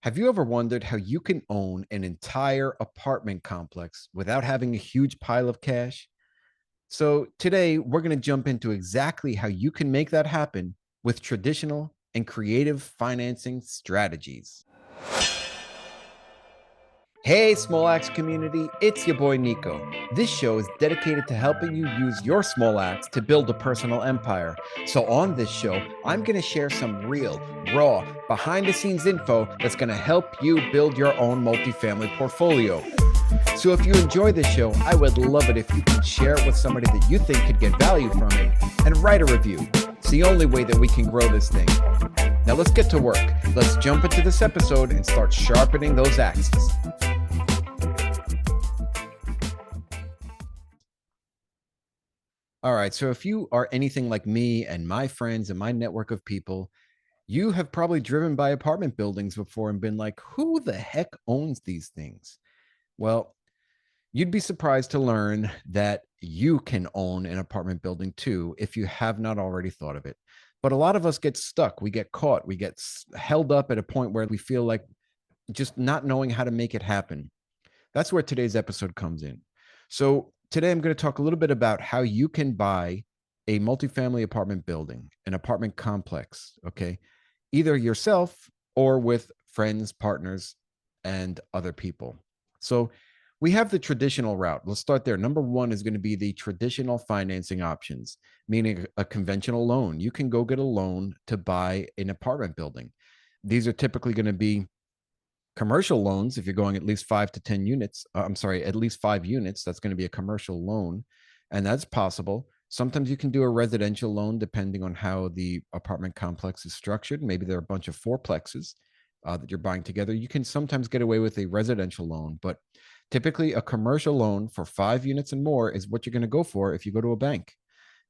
Have you ever wondered how you can own an entire apartment complex without having a huge pile of cash? So, today we're going to jump into exactly how you can make that happen with traditional and creative financing strategies. Hey, Small Axe community, it's your boy Nico. This show is dedicated to helping you use your small axe to build a personal empire. So, on this show, I'm going to share some real, raw, behind the scenes info that's going to help you build your own multifamily portfolio. So, if you enjoy this show, I would love it if you could share it with somebody that you think could get value from it and write a review. It's the only way that we can grow this thing. Now, let's get to work. Let's jump into this episode and start sharpening those axes. All right. So if you are anything like me and my friends and my network of people, you have probably driven by apartment buildings before and been like, who the heck owns these things? Well, you'd be surprised to learn that you can own an apartment building too if you have not already thought of it. But a lot of us get stuck. We get caught. We get held up at a point where we feel like just not knowing how to make it happen. That's where today's episode comes in. So, today I'm going to talk a little bit about how you can buy a multifamily apartment building, an apartment complex, okay? Either yourself or with friends, partners, and other people. So, we have the traditional route. Let's start there. Number one is going to be the traditional financing options, meaning a conventional loan. You can go get a loan to buy an apartment building. These are typically going to be commercial loans. If you're going at least 5 to 10 units, at least 5 units, that's going to be a commercial loan. And that's possible. Sometimes you can do a residential loan depending on how the apartment complex is structured. Maybe there are a bunch of fourplexes that you're buying together. You can sometimes get away with a residential loan, but typically a commercial loan for 5 units and more is what you're going to go for if you go to a bank.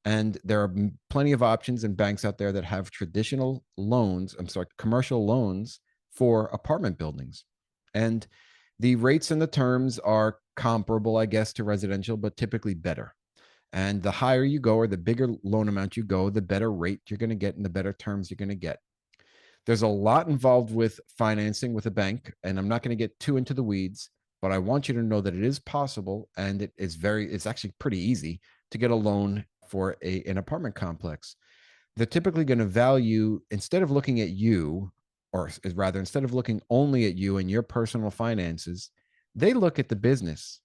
And there are plenty of options and banks out there that have traditional loans, commercial loans for apartment buildings. And the rates and the terms are comparable, I guess, to residential, but typically better. And the higher you go or the bigger loan amount you go, the better rate you're going to get and the better terms you're going to get. There's a lot involved with financing with a bank, and I'm not going to get too into the weeds, but I want you to know that it is possible and it's actually pretty easy to get a loan for an apartment complex. They're typically going to value, instead of looking at you, or rather, instead of looking only at you and your personal finances, they look at the business,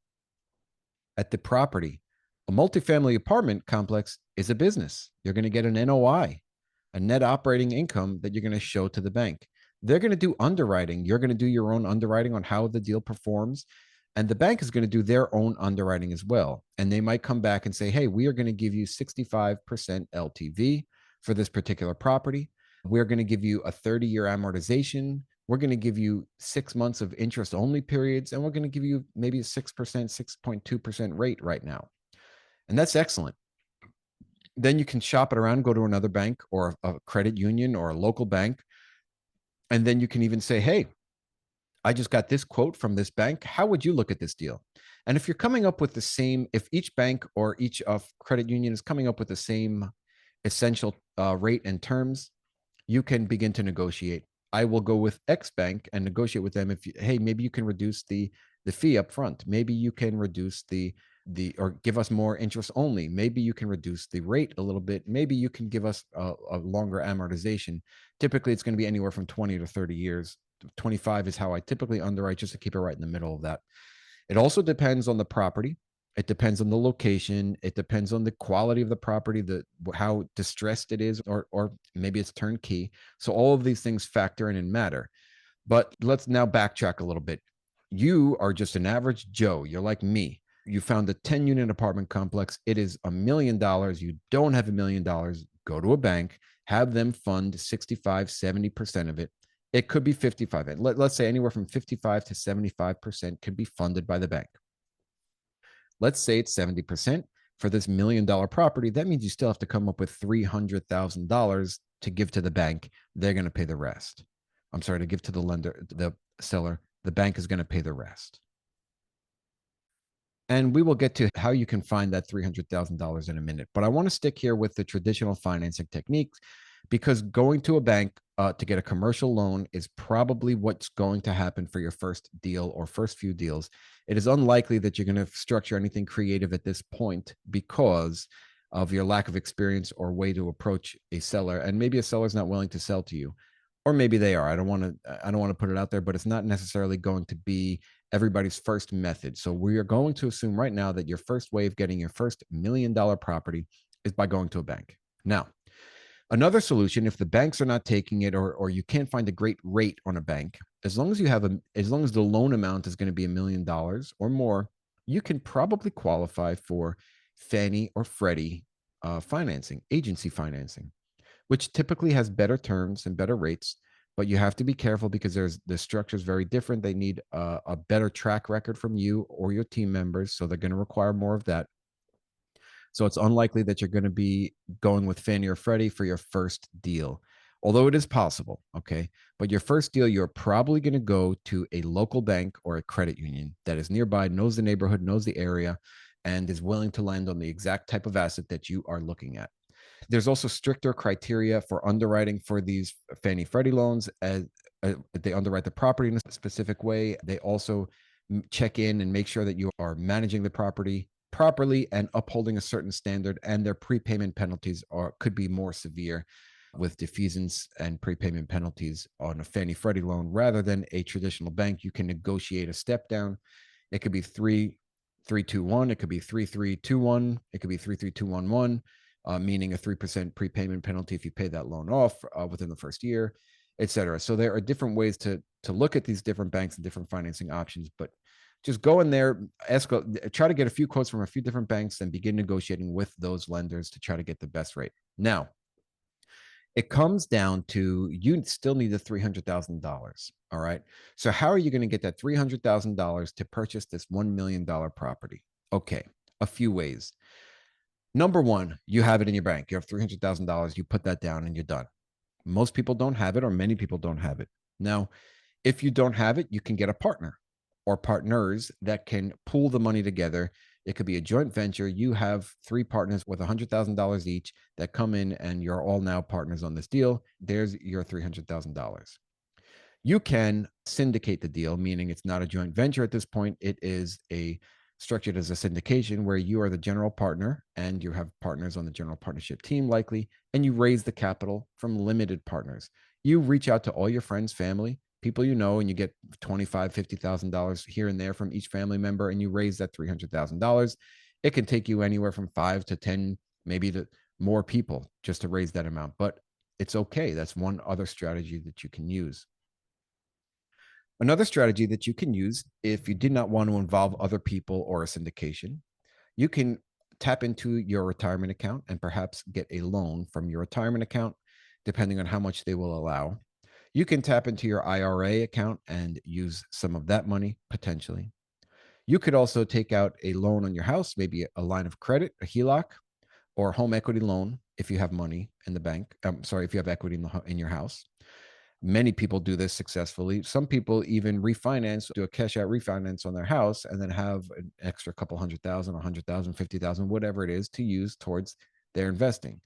at the property. A multifamily apartment complex is a business. You're going to get an NOI, a net operating income that you're going to show to the bank. They're going to do underwriting. You're going to do your own underwriting on how the deal performs. And the bank is going to do their own underwriting as well. And they might come back and say, hey, we are going to give you 65% LTV for this particular property. We're going to give you a 30-year amortization. We're going to give you 6 months of interest only periods. And we're going to give you maybe a 6%, 6.2% rate right now. And that's excellent. Then you can shop it around, go to another bank or a credit union or a local bank. And then you can even say, hey, I just got this quote from this bank. How would you look at this deal? And if you're coming up with the same, if each bank or each credit union is coming up with the same essential rate and terms, you can begin to negotiate. I will go with X bank and negotiate with them. Hey, maybe you can reduce the fee up front. Maybe you can reduce or give us more interest only. Maybe you can reduce the rate a little bit. Maybe you can give us a longer amortization. Typically, it's going to be anywhere from 20 to 30 years. 25 is how I typically underwrite, just to keep it right in the middle of that. It also depends on the property. It depends on the location. It depends on the quality of the property, how distressed it is, or maybe it's turnkey. So all of these things factor in and matter. But let's now backtrack a little bit. You are just an average Joe. You're like me. You found a 10-unit apartment complex. It is $1 million. You don't have $1 million. Go to a bank, have them fund 65, 70% of it. It could be 55. Let's say anywhere from 55 to 75% could be funded by the bank. Let's say it's 70% for this $1 million property. That means you still have to come up with $300,000 to give to the bank. They're going to pay the rest. I'm sorry, to give to the lender, the seller. The bank is going to pay the rest. And we will get to how you can find that $300,000 in a minute. But I want to stick here with the traditional financing techniques because going to a bank to get a commercial loan is probably what's going to happen for your first deal or first few deals. It is unlikely that you're going to structure anything creative at this point because of your lack of experience or way to approach a seller. And maybe a seller's not willing to sell to you, or maybe they are. I don't want to put it out there, but it's not necessarily going to be everybody's first method. So we are going to assume right now that your first way of getting your first $1 million property is by going to a bank. Now, another solution, if the banks are not taking it, or you can't find a great rate on a bank, as long as the loan amount is going to be $1 million or more, you can probably qualify for Fannie or Freddie financing, agency financing, which typically has better terms and better rates. But you have to be careful because the structure is very different. They need a better track record from you or your team members, so they're going to require more of that. So it's unlikely that you're going to be going with Fannie or Freddie for your first deal, although it is possible. Okay. But your first deal, you're probably going to go to a local bank or a credit union that is nearby, knows the neighborhood, knows the area, and is willing to lend on the exact type of asset that you are looking at. There's also stricter criteria for underwriting for these Fannie Freddie loans, as they underwrite the property in a specific way. They also check in and make sure that you are managing the property properly and upholding a certain standard, and their prepayment penalties could be more severe with defeasance and prepayment penalties on a Fannie Freddie loan rather than a traditional bank. You can negotiate a step down. It could be 3-3-2-1. It could be 3-3-2-1. It could be 3-3-2-1-1, meaning a 3% prepayment penalty if you pay that loan off within the first year, et cetera. So there are different ways to look at these different banks and different financing options, but just go in there, try to get a few quotes from a few different banks and begin negotiating with those lenders to try to get the best rate. Now, it comes down to you still need the $300,000. All right. So, how are you going to get that $300,000 to purchase this $1 million property? Okay. A few ways. Number one, you have it in your bank. You have $300,000. You put that down and you're done. Most people don't have it, or many people don't have it. Now, if you don't have it, you can get a partner or partners that can pool the money together. It could be a joint venture. You have three partners with $100,000 each that come in, and you're all now partners on this deal. There's your $300,000. You can syndicate the deal, meaning it's not a joint venture at this point. It is structured as a syndication where you are the general partner and you have partners on the general partnership team likely, and you raise the capital from limited partners. You reach out to all your friends, family, people you know, and you get $25,000, $50,000 here and there from each family member, and you raise that $300,000. It can take you anywhere from 5 to 10, maybe to more people just to raise that amount, but it's okay. That's one other strategy that you can use. Another strategy that you can use if you did not want to involve other people or a syndication, you can tap into your retirement account and perhaps get a loan from your retirement account, depending on how much they will allow. You can tap into your IRA account and use some of that money potentially. You could also take out a loan on your house, maybe a line of credit, a HELOC, or home equity loan if you have money in the bank. I'm sorry, if you have equity in your house. Many people do this successfully. Some people even refinance, do a cash out refinance on their house, and then have an extra couple 100,000, 100,000, 50,000, whatever it is, to use towards their investing.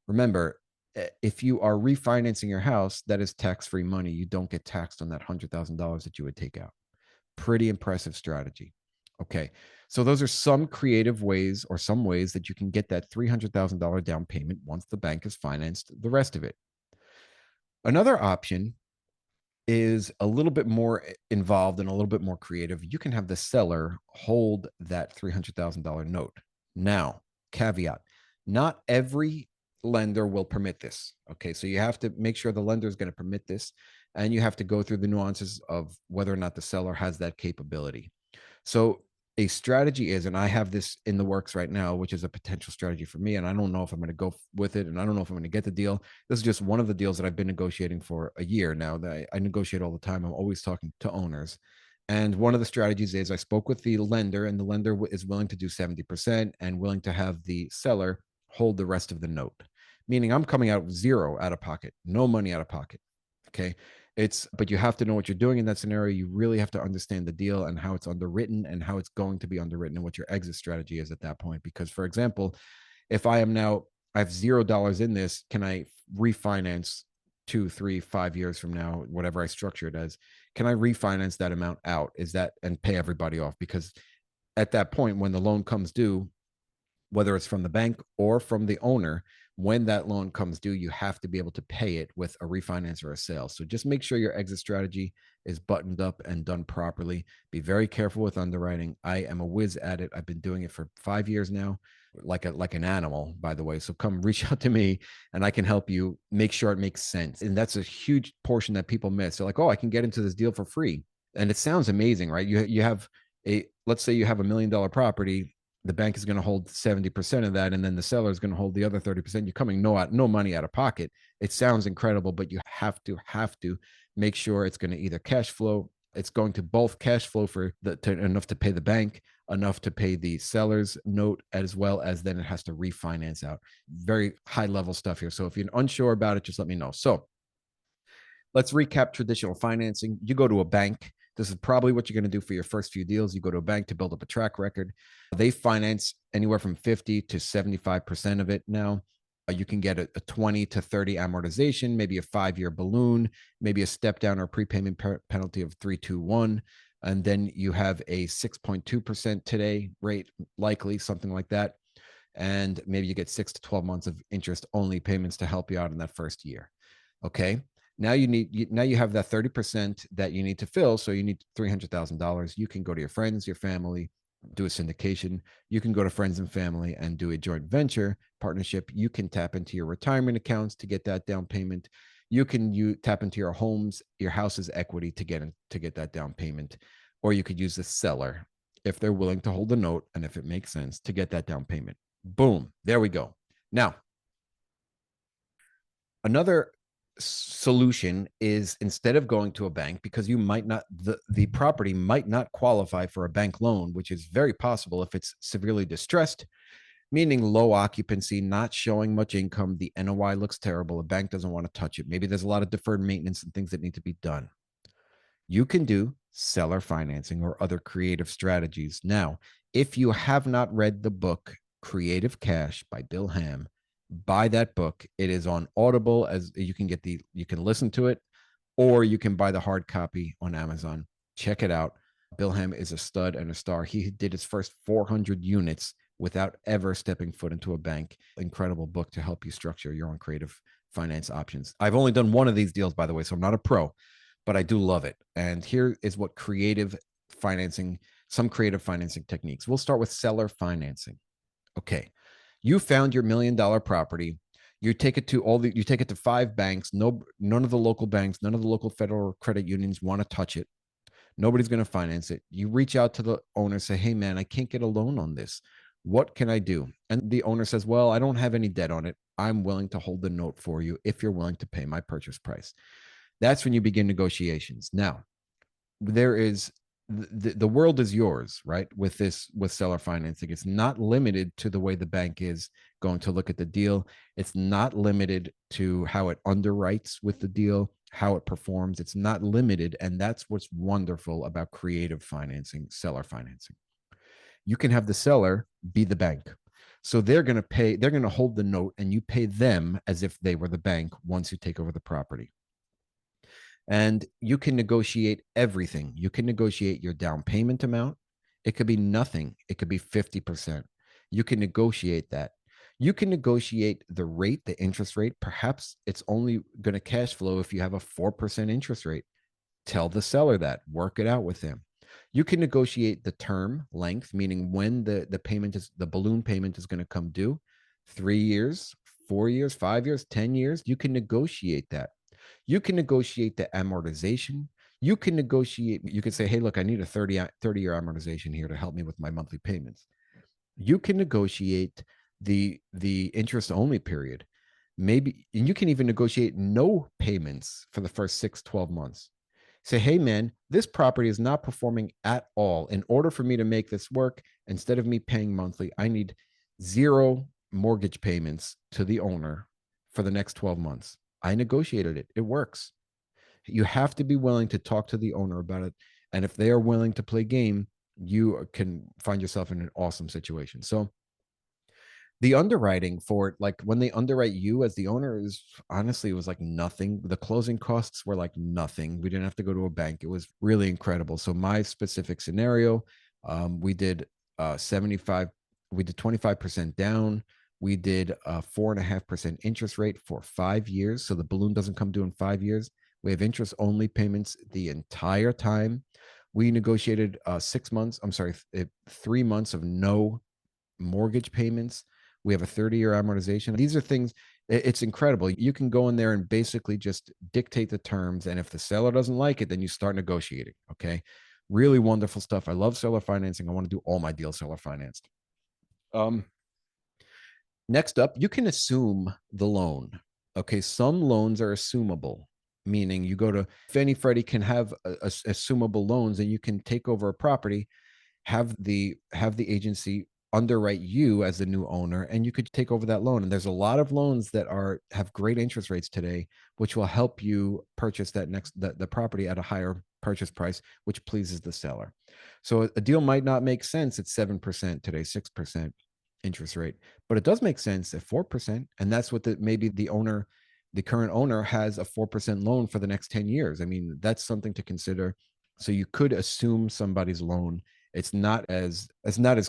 Remember, if you are refinancing your house, that is tax-free money. You don't get taxed on that $100,000 that you would take out. Pretty impressive strategy. Okay, so those are some creative ways, or some ways that you can get that $300,000 down payment once the bank has financed the rest of it. Another option is a little bit more involved and a little bit more creative. You can have the seller hold that $300,000 note. Now, caveat, not every lender will permit this. Okay, so you have to make sure the lender is going to permit this, and you have to go through the nuances of whether or not the seller has that capability. So a strategy is, and I have this in the works right now, which is a potential strategy for me, and I don't know if I'm going to go with it, and I don't know if I'm going to get the deal. This is just one of the deals that I've been negotiating for a year now. That I negotiate all the time. I'm always talking to owners. And one of the strategies is I spoke with the lender, and the lender is willing to do 70% and willing to have the seller hold the rest of the note, meaning I'm coming out zero out of pocket, no money out of pocket. Okay. But you have to know what you're doing in that scenario. You really have to understand the deal and how it's underwritten and how it's going to be underwritten and what your exit strategy is at that point. Because, for example, if I am now I have $0 in this. Can I refinance 2, 3, 5 years from now, whatever I structure it as? Can I refinance that amount out? Is that and pay everybody off? Because at that point, when the loan comes due, whether it's from the bank or from the owner, when that loan comes due, you have to be able to pay it with a refinance or a sale. So just make sure your exit strategy is buttoned up and done properly. Be very careful with underwriting. I am a whiz at it. I've been doing it for 5 years now, like an animal, by the way. So come reach out to me and I can help you make sure it makes sense. And that's a huge portion that people miss. They're like, oh, I can get into this deal for free. And it sounds amazing, right? You have let's say you have $1 million property, the bank is going to hold 70% of that, and then the seller is going to hold the other 30%. You're coming no money out of pocket. It sounds incredible, but you have to make sure it's going to either cash flow. It's going to both cash flow for enough to pay the bank, enough to pay the seller's note, as well as then it has to refinance out. Very high level stuff here. So if you're unsure about it, just let me know. So let's recap traditional financing. You go to a bank. This is probably what you're going to do for your first few deals. You go to a bank to build up a track record. They finance anywhere from 50 to 75% of it now. You can get a 20 to 30 amortization, maybe a 5-year balloon, maybe a step down or prepayment penalty of 321. And then you have a 6.2% today rate, likely something like that. And maybe you get 6 to 12 months of interest only payments to help you out in that first year. Okay. Now you have that 30% that you need to fill. So you need $300,000. You can go to your friends, your family, do a syndication. You can go to friends and family and do a joint venture partnership. You can tap into your retirement accounts to get that down payment. You tap into your house's equity to get that down payment, or you could use the seller if they're willing to hold the note and if it makes sense to get that down payment. Boom, there we go. Now, another solution is, instead of going to a bank, because you might not the property might not qualify for a bank loan, which is very possible if it's severely distressed, meaning low occupancy, not showing much income, the NOI looks terrible, a bank doesn't want to touch it, maybe there's a lot of deferred maintenance and things that need to be done. You can do seller financing or other creative strategies. Now, if you have not read the book Creative Cash by Bill Ham, buy that book. It is on Audible, as you can you can listen to it, or you can buy the hard copy on Amazon. Check it out. Bill Ham is a stud and a star. He did his first 400 units without ever stepping foot into a bank. Incredible book to help you structure your own creative finance options. I've only done one of these deals, by the way, so I'm not a pro, but I do love it. And here is what some creative financing techniques. We'll start with seller financing. Okay. You found your $1 million property. You take it to 5 banks. None of the local banks, none of the local federal credit unions want to touch it. Nobody's going to finance it. You reach out to the owner, say, hey man, I can't get a loan on this. What can I do? And the owner says, well, I don't have any debt on it. I'm willing to hold the note for you if you're willing to pay my purchase price. That's when you begin negotiations. Now, there is the world is yours, right? With seller financing, it's not limited to the way the bank is going to look at the deal. It's not limited to how it underwrites with the deal, how it performs. It's not limited, and that's what's wonderful about creative financing, seller financing. You can have the seller be the bank. So they're going to hold the note and you pay them as if they were the bank once you take over the property. And you can negotiate everything. You can negotiate your down payment amount. It could be nothing, it could be 50%. You can negotiate that. You can negotiate the rate, the interest rate. Perhaps it's only going to cash flow if you have a 4% interest rate. Tell the seller that, work it out with them. You can negotiate the term length, meaning when the balloon payment is going to come due. 3 years, 4 years, 5 years, 10 years. You can negotiate that. You can negotiate the amortization. You can say, hey, look, I need a 30-year amortization here to help me with my monthly payments. You can negotiate the interest only period. Maybe, and you can even negotiate no payments for the first 6-12 months. Say, hey man, this property is not performing at all. In order for me to make this work, instead of me paying monthly, I need 0 mortgage payments to the owner for the next 12 months. I negotiated it. It works. You have to be willing to talk to the owner about it. And if they are willing to play game, you can find yourself in an awesome situation. So The underwriting for it, like when they underwrite you as the owner, is honestly, it was like nothing. The closing costs were like nothing. We didn't have to go to a bank. It was really incredible. So my specific scenario, we did 75, we did 25% down. We did a 4.5% interest rate for 5 years. So the balloon doesn't come due in 5 years. We have interest only payments the entire time. We negotiated 6 months, I'm sorry, 3 months of no mortgage payments. We have a 30-year amortization. These are things, it's incredible. You can go in there and basically just dictate the terms. And if the seller doesn't like it, then you start negotiating. Okay. Really wonderful stuff. I love seller financing. I want to do all my deals seller financed. Um, Next up, you can assume the loan. Okay. Some loans are assumable, meaning you go to Fannie Freddie can have assumable loans and you can take over a property, have the agency underwrite you as the new owner, and you could take over that loan. And there's a lot of loans that are have great interest rates today, which will help you purchase the property at a higher purchase price, which pleases the seller. So a deal might not make sense at 7% today, 6% interest rate, but it does make sense at 4%. And that's what maybe the current owner has a 4% loan for the next 10 years. I mean, that's something to consider. So you could assume somebody's loan. It's not as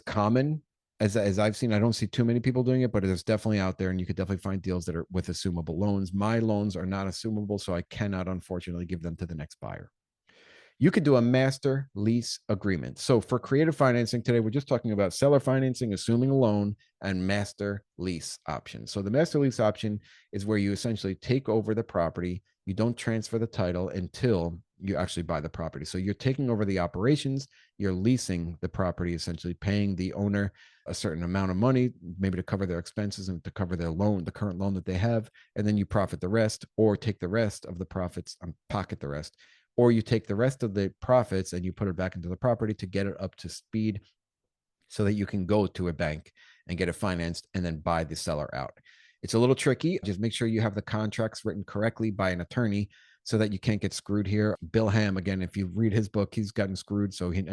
common as I've seen. I don't see too many people doing it, but it's definitely out there, and you could definitely find deals that are with assumable loans. My loans are not assumable, so I cannot unfortunately give them to the next buyer. You could do a master lease agreement. So for creative financing today, we're just talking about seller financing, assuming a loan, and master lease option. So the master lease option is where you essentially take over the property. You don't transfer the title until you actually buy the property. So you're taking over the operations, you're leasing the property, essentially paying the owner a certain amount of money, maybe to cover their expenses and to cover their loan, the current loan that they have, and then you profit the rest, or take the rest of the profits and pocket the rest, or you take the rest of the profits and you put it back into the property to get it up to speed so that you can go to a bank and get it financed and then buy the seller out. It's a little tricky. Just make sure you have the contracts written correctly by an attorney so that you can't get screwed here. Bill Ham, again, if you read his book, he's gotten screwed. So he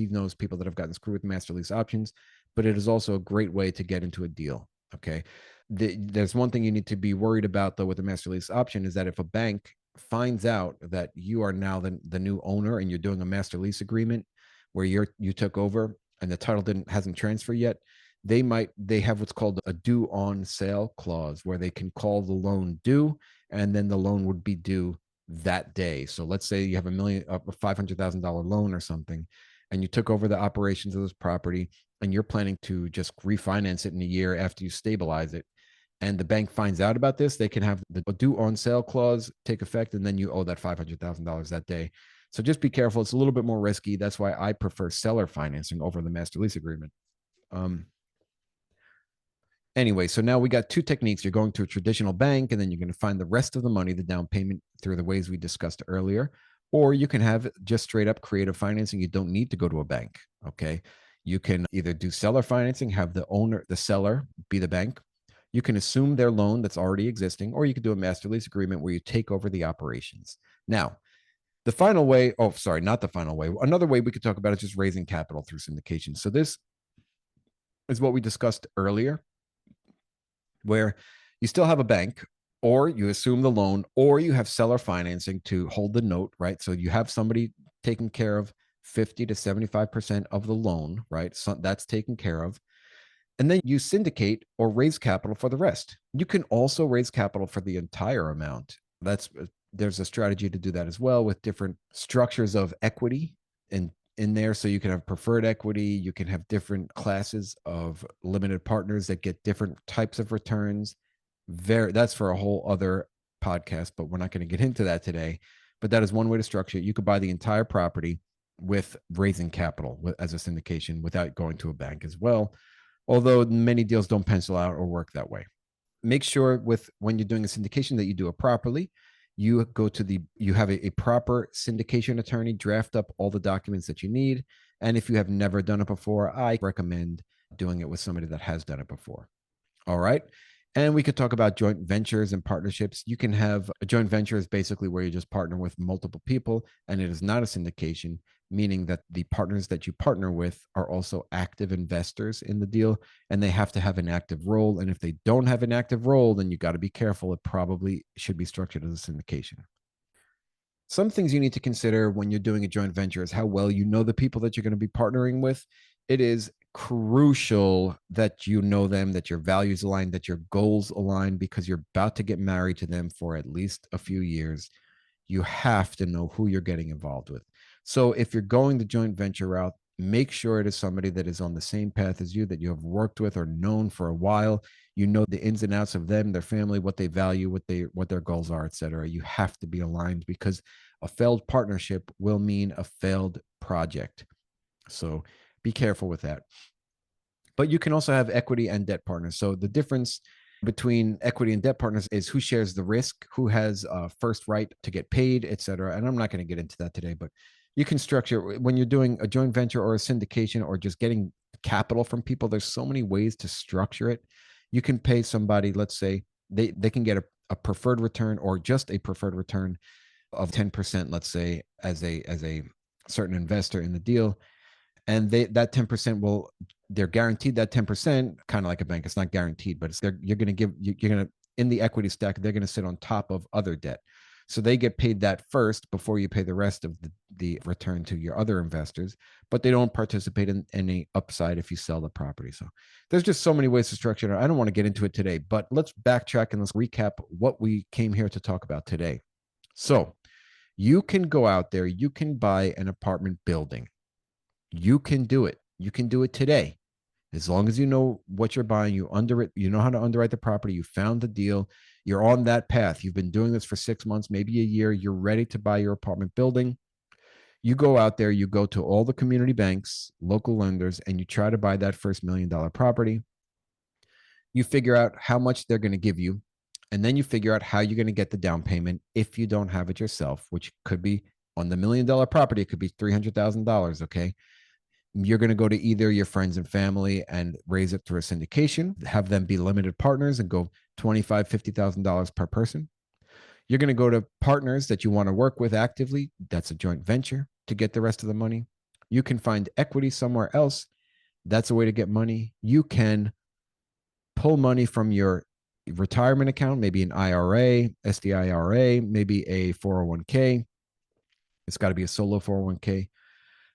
knows people that have gotten screwed with master lease options, but it is also a great way to get into a deal. Okay. There's one thing you need to be worried about, though, with the master lease option is that if a bank finds out that you are now the new owner and you're doing a master lease agreement where you took over and the title hasn't transferred yet, they have what's called a due on sale clause where they can call the loan due, and then the loan would be due that day. So let's say you have a $500,000 loan or something, and you took over the operations of this property, and you're planning to just refinance it in a year after you stabilize it, and the bank finds out about this, they can have the due on sale clause take effect, and then you owe that $500,000 that day. So just be careful. It's a little bit more risky. That's why I prefer seller financing over the master lease agreement. Um, anyway, so now we got two techniques. You're going to a traditional bank, and then you're going to find the rest of the money, the down payment, through the ways we discussed earlier. Or you can have just straight up creative financing. You don't need to go to a bank. Okay. You can either do seller financing, have the seller be the bank. You can assume their loan that's already existing, or you could do a master lease agreement where you take over the operations. Now, the final way, oh, sorry, not the final way. Another way we could talk about is just raising capital through syndication. So this is what we discussed earlier, where you still have a bank, or you assume the loan, or you have seller financing to hold the note, right? So you have somebody taking care of 50 to 75% of the loan, right? So that's taken care of. And then you syndicate or raise capital for the rest. You can also raise capital for the entire amount. There's a strategy to do that as well, with different structures of equity in there. So you can have preferred equity, you can have different classes of limited partners that get different types of returns. That's for a whole other podcast, but we're not going to get into that today. But that is one way to structure it. You could buy the entire property with raising capital as a syndication without going to a bank as well, although many deals don't pencil out or work that way. Make sure when you're doing a syndication that you do it properly. You have a proper syndication attorney draft up all the documents that you need. And if you have never done it before, I recommend doing it with somebody that has done it before. All right. And we could talk about joint ventures and partnerships. You can have a joint venture is basically where you just partner with multiple people, and it is not a syndication. meaning that the partners that you partner with are also active investors in the deal, and they have to have an active role. And if they don't have an active role, then you got to be careful. It probably should be structured as a syndication. Some things you need to consider when you're doing a joint venture is how well you know the people that you're going to be partnering with. It is crucial that you know them, that your values align, that your goals align, because you're about to get married to them for at least a few years. You have to know who you're getting involved with. So if you're going the joint venture route, make sure it is somebody that is on the same path as you, that you have worked with or known for a while. You know the ins and outs of them, their family, what they value, what their goals are, etc. You have to be aligned, because a failed partnership will mean a failed project. So be careful with that. But you can also have equity and debt partners. So the difference between equity and debt partners is who shares the risk, who has first right to get paid, et cetera. And I'm not going to get into that today, but you can structure when you're doing a joint venture or a syndication or just getting capital from people. There's so many ways to structure it. You can pay somebody, let's say they can get a preferred return or just a preferred return of 10%, let's say, as a certain investor in the deal. And that 10% they're guaranteed that 10%, kind of like a bank. It's not guaranteed, but you're going to in the equity stack, they're going to sit on top of other debt. So they get paid that first before you pay the rest of the return to your other investors, but they don't participate in any upside if you sell the property. So there's just so many ways to structure it. I don't want to get into it today, but let's backtrack and let's recap what we came here to talk about today. So you can go out there, you can buy an apartment building. You can do it. You can do it today. As long as you know what you're buying, you know how to underwrite the property, you found the deal, you're on that path. You've been doing this for 6 months, maybe a year, you're ready to buy your apartment building. You go out there, you go to all the community banks, local lenders, and you try to buy that first $1 million property. You figure out how much they're going to give you, and then you figure out how you're going to get the down payment if you don't have it yourself, which could be on the $1 million property, it could be $300,000, okay? You're going to go to either your friends and family and raise it through a syndication, have them be limited partners and go $25,000, $50,000 per person. You're going to go to partners that you want to work with actively. That's a joint venture to get the rest of the money. You can find equity somewhere else. That's a way to get money. You can pull money from your retirement account, maybe an IRA, SDIRA, maybe a 401k. It's got to be a solo 401k.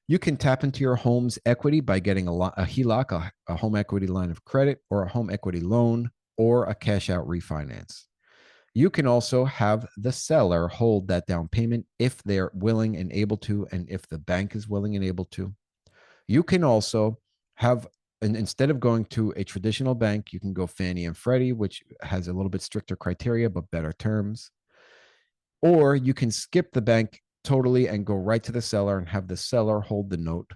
You can tap into your home's equity by getting a HELOC, a home equity line of credit, or a home equity loan, or a cash out refinance. You can also have the seller hold that down payment if they're willing and able to, and if the bank is willing and able to. You can also have, and instead of going to a traditional bank, you can go Fannie and Freddie, which has a little bit stricter criteria, but better terms. Or you can skip the bank totally and go right to the seller and have the seller hold the note.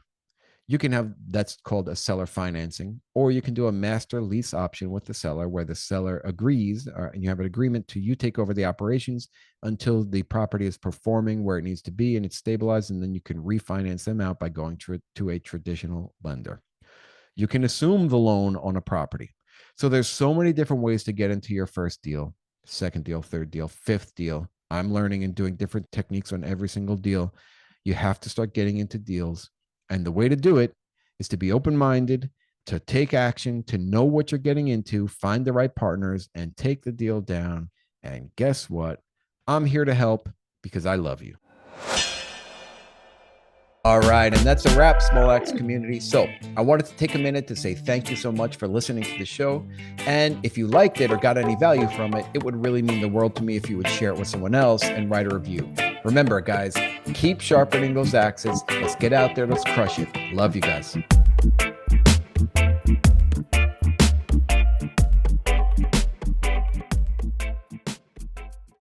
You can have, that's called a seller financing, or you can do a master lease option with the seller where the seller agrees and you have an agreement to you take over the operations until the property is performing where it needs to be and it's stabilized, and then you can refinance them out by going to a traditional lender. You can assume the loan on a property. So there's so many different ways to get into your first deal, second deal, third deal, fifth deal. I'm learning and doing different techniques on every single deal. You have to start getting into deals. And the way to do it is to be open-minded, to take action, to know what you're getting into, find the right partners, and take the deal down. And guess what? I'm here to help because I love you. All right, and that's a wrap, Small Axe community. So I wanted to take a minute to say thank you so much for listening to the show. And if you liked it or got any value from it, it would really mean the world to me if you would share it with someone else and write a review. Remember, guys, keep sharpening those axes. Let's get out there. Let's crush it. Love you guys.